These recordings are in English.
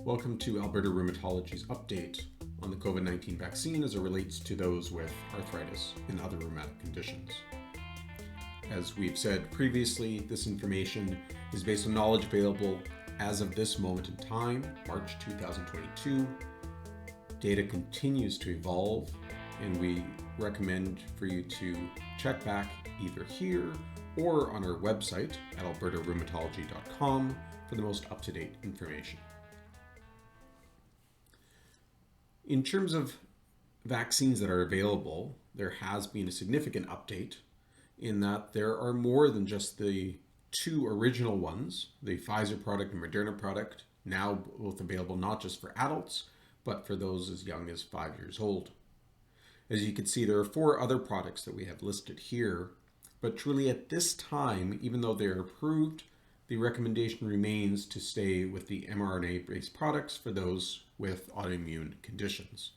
Welcome to Alberta Rheumatology's update on the COVID-19 vaccine as it relates to those with arthritis and other rheumatic conditions. As we've said previously, this information is based on knowledge available as of this moment in time, March 2022. Data continues to evolve, and we recommend for you to check back either here or on our website at albertarheumatology.com for the most up-to-date information. In terms of vaccines that are available, there has been a significant update in that there are more than just the two original ones, the Pfizer product and Moderna product, now both available not just for adults, but for those as young as 5 years old. As you can see, there are 4 other products that we have listed here, but truly at this time, even though they're approved, the recommendation remains to stay with the mRNA-based products for those with autoimmune conditions.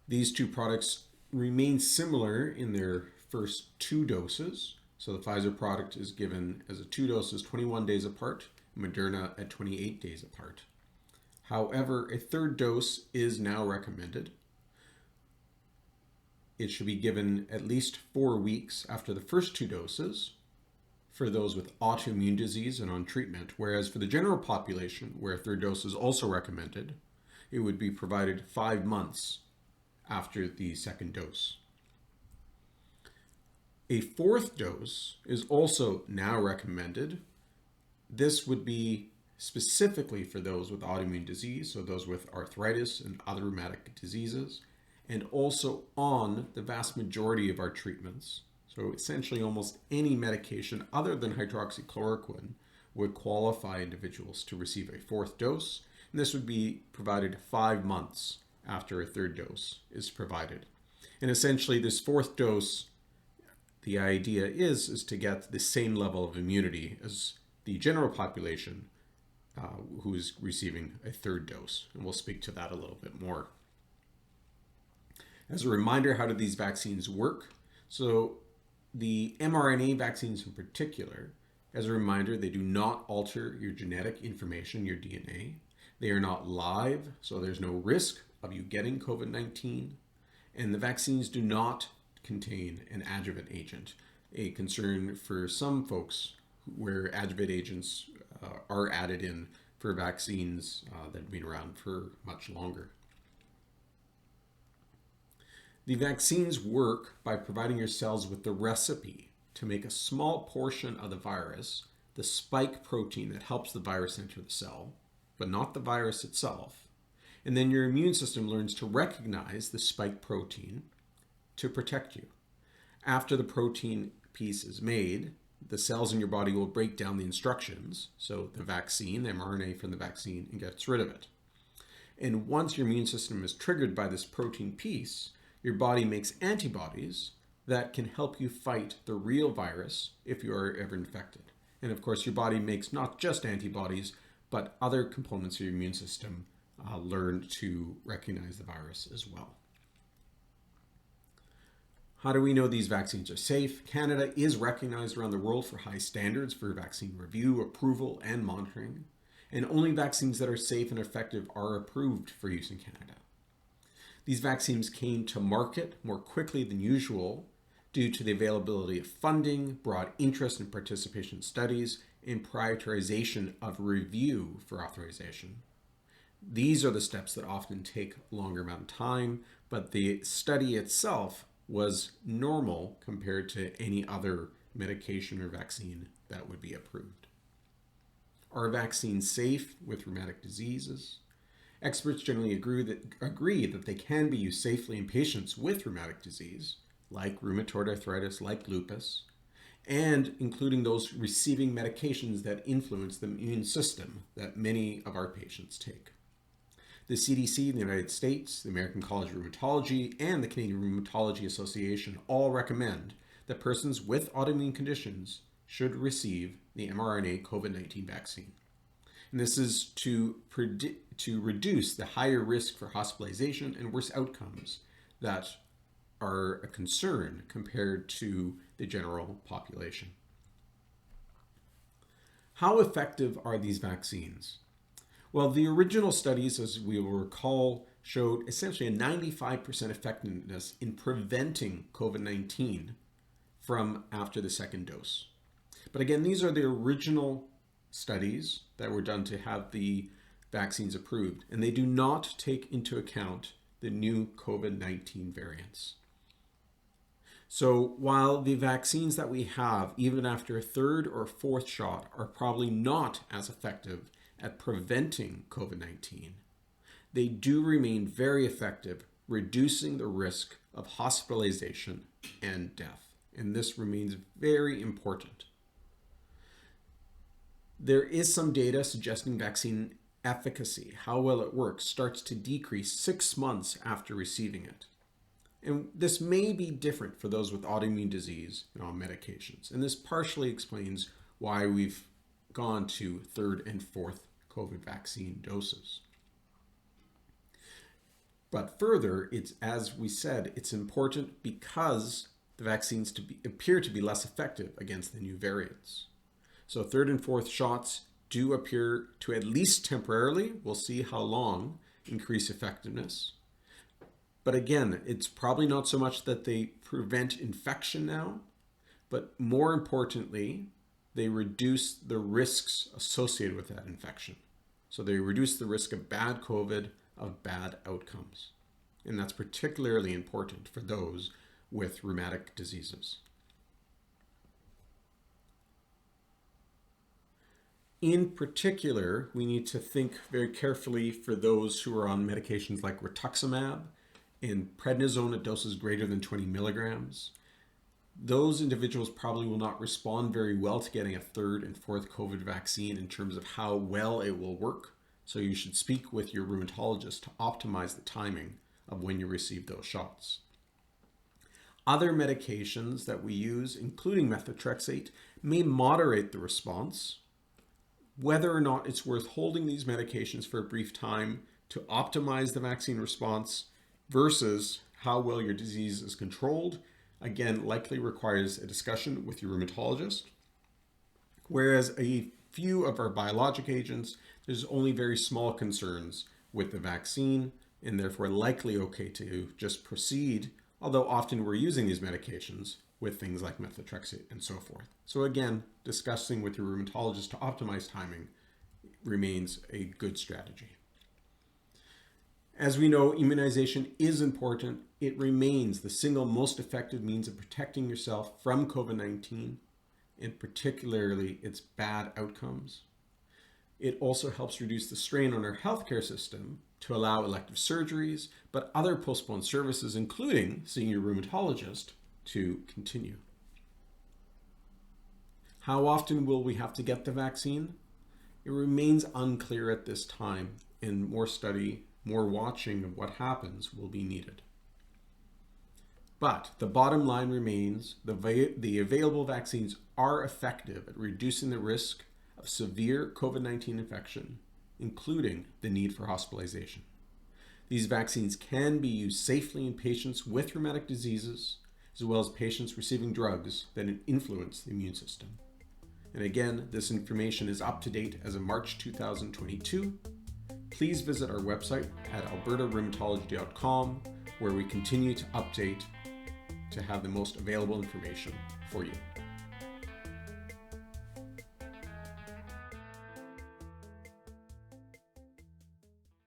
These 2 products remain similar in their first 2 doses. So the Pfizer product is given as 2 doses 21 days apart, Moderna at 28 days apart. However, a 3rd dose is now recommended. It should be given at least 4 weeks after the first 2 doses for those with autoimmune disease and on treatment, whereas for the general population, where a 3rd dose is also recommended, it would be provided 5 months after the 2nd dose. A 4th dose is also now recommended. This would be specifically for those with autoimmune disease, so those with arthritis and other rheumatic diseases, and also on the vast majority of our treatments. So essentially almost any medication other than hydroxychloroquine would qualify individuals to receive a 4th dose, and this would be provided 5 months after a 3rd dose is provided. And essentially this 4th dose, the idea is to get the same level of immunity as the general population who is receiving a 3rd dose, and we'll speak to that a little bit more. As a reminder, how do these vaccines work? So the mRNA vaccines in particular, as a reminder, they do not alter your genetic information, your DNA. They are not live, so there's no risk of you getting COVID-19. And the vaccines do not contain an adjuvant agent, a concern for some folks where adjuvant agents are added in for vaccines that have been around for much longer. The vaccines work by providing your cells with the recipe to make a small portion of the virus, the spike protein that helps the virus enter the cell, but not the virus itself. And then your immune system learns to recognize the spike protein to protect you. After the protein piece is made, the cells in your body will break down the instructions, so the vaccine, the mRNA from the vaccine, and gets rid of it. And once your immune system is triggered by this protein piece, your body makes antibodies that can help you fight the real virus if you are ever infected. And of course, your body makes not just antibodies, but other components of your immune system learn to recognize the virus as well. How do we know these vaccines are safe? Canada is recognized around the world for high standards for vaccine review, approval, and monitoring. And only vaccines that are safe and effective are approved for use in Canada. These vaccines came to market more quickly than usual due to the availability of funding, broad interest and participation in studies, and prioritization of review for authorization. These are the steps that often take a longer amount of time, but the study itself was normal compared to any other medication or vaccine that would be approved. Are vaccines safe with rheumatic diseases? Experts generally agree that they can be used safely in patients with rheumatic disease, like rheumatoid arthritis, like lupus, and including those receiving medications that influence the immune system that many of our patients take. The CDC in the United States, the American College of Rheumatology, and the Canadian Rheumatology Association all recommend that persons with autoimmune conditions should receive the mRNA COVID-19 vaccine. And this is to reduce the higher risk for hospitalization and worse outcomes that are a concern compared to the general population. How effective are these vaccines? Well, the original studies, as we will recall, showed essentially a 95% effectiveness in preventing COVID-19 from after the second dose. But again, these are the original studies that were done to have the vaccines approved, and they do not take into account the new COVID-19 variants. So while the vaccines that we have, even after a third or fourth shot, are probably not as effective at preventing COVID-19, they do remain very effective, reducing the risk of hospitalization and death. And this remains very important. There is some data suggesting vaccine efficacy, how well it works, starts to decrease 6 months after receiving it. And this may be different for those with autoimmune disease and on medications. And this partially explains why we've gone to third and fourth COVID vaccine doses. But further, as we said, it's important because the vaccines appear to be less effective against the new variants. So third and fourth shots do appear to, at least temporarily, we'll see how long, increase effectiveness. But again, it's probably not so much that they prevent infection now, but more importantly, they reduce the risks associated with that infection. So they reduce the risk of bad COVID, of bad outcomes. And that's particularly important for those with rheumatic diseases. In particular, we need to think very carefully for those who are on medications like rituximab and prednisone at doses greater than 20 milligrams. Those individuals probably will not respond very well to getting a third and fourth COVID vaccine in terms of how well it will work. So you should speak with your rheumatologist to optimize the timing of when you receive those shots. Other medications that we use, including methotrexate, may moderate the response. Whether or not it's worth holding these medications for a brief time to optimize the vaccine response versus how well your disease is controlled, again, likely requires a discussion with your rheumatologist. Whereas a few of our biologic agents, there's only very small concerns with the vaccine and therefore likely okay to just proceed, although often we're using these medications with things like methotrexate and so forth. So again, discussing with your rheumatologist to optimize timing remains a good strategy. As we know, immunization is important. It remains the single most effective means of protecting yourself from COVID-19, and particularly its bad outcomes. It also helps reduce the strain on our healthcare system to allow elective surgeries, but other postponed services, including seeing your rheumatologist, to continue. How often will we have to get the vaccine? It remains unclear at this time, and more study, more watching of what happens will be needed. But the bottom line remains the available vaccines are effective at reducing the risk of severe COVID-19 infection, including the need for hospitalization. These vaccines can be used safely in patients with rheumatic diseases, as well as patients receiving drugs that influence the immune system. And again, this information is up to date as of March 2022. Please visit our website at albertarheumatology.com, where we continue to update to have the most available information for you.